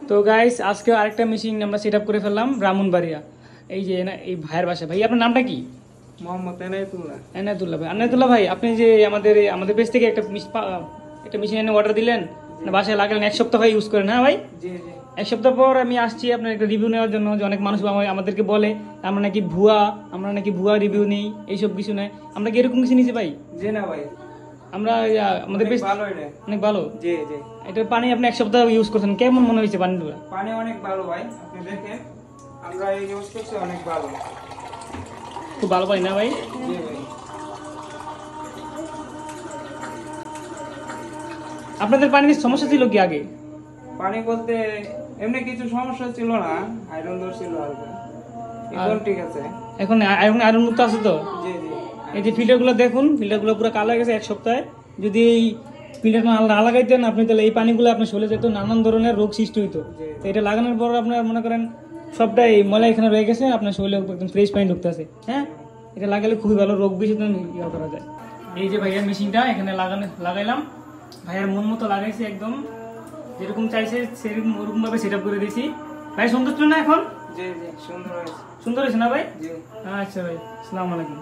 তো গাইস আজকে আরেকটা মেশিন আমরা সেট আপ করে ফেললাম ব্রাহ্মণবাড়িয়া। এই যে এই ভাইয়ের বাসা। ভাই আপনার নামটা কি? মোহাম্মদ এনায়েতুল্লাহ। এনায়েতুল্লাহ ভাই। এনায়েতুল্লাহ ভাই, আপনি যে আমাদের পেজ থেকে একটা মেশিন এনে অর্ডার দিলেন, বাসায় লাগালেন, এক সপ্তাহ ভাই ইউজ করেন, হ্যাঁ ভাই? জি জি। এক সপ্তাহ পর আমি আসছি আপনার একটা রিভিউ নেওয়ার জন্য, যে অনেক মানুষ আমাদেরকে বলে আমরা নাকি ভুয়া রিভিউ নেই, এইসব কিছু নেই। আমরা কি এরকম কিছু নিয়েছি ভাই? জি না ভাই, আমরা আমাদের পেজ ভালো এটা। অনেক ভালো। জি জি। এটার পানি আপনি এক সপ্তাহ ইউজ করছেন, কেমন মনে হয়েছে পানিগুলো? পানি অনেক ভালো ভাই, আপনি দেখেন আমরা এই ইউজ করছি অনেক ভালো। খুব ভালো পানি না ভাই? জি ভাই। আপনাদের পানির সমস্যা ছিল কি আগে? পানি বলতে এমনি কিছু সমস্যা ছিল না, আয়রন ছিল হালকা, এখন ঠিক আছে। এখন আয়রন মুক্ত আছে তো? জি জি। এই যে ফিল্টারগুলো দেখুন, ফিল্টারগুলো পুরো কালো হয়ে গেছে এক সপ্তাহে। যদি এই ফিল্টার না লাগাইতেন আপনি, তাহলে এই পানিগুলো আপনার চলে যেত, নানান ধরনের রোগ সৃষ্টি হইতো। তো এটা লাগানোর পর আপনার মনে করেন সবটাই ময়লা এখানে রয়ে গেছে, আপনার শরীরে একদম ফ্রেশ পানি ঢুকতেছে। হ্যাঁ, এটা লাগালে খুবই ভালো, রোগ বিশোধন ইয়ে করা যায়। এই যে ভাইয়ার মেশিনটা এখানে লাগাইলাম, ভাইয়ার মন মতো লাগাইছি, একদম যেরকম চাইছে সেরকম ওরকম ভাবে সেট আপ করে দিয়েছি। ভাই সন্তুষ্ট না এখন? জি জি, সুন্দর হয়েছে। সুন্দর হয়েছে না ভাই? জি। আচ্ছা ভাই, আসসালামু আলাইকুম।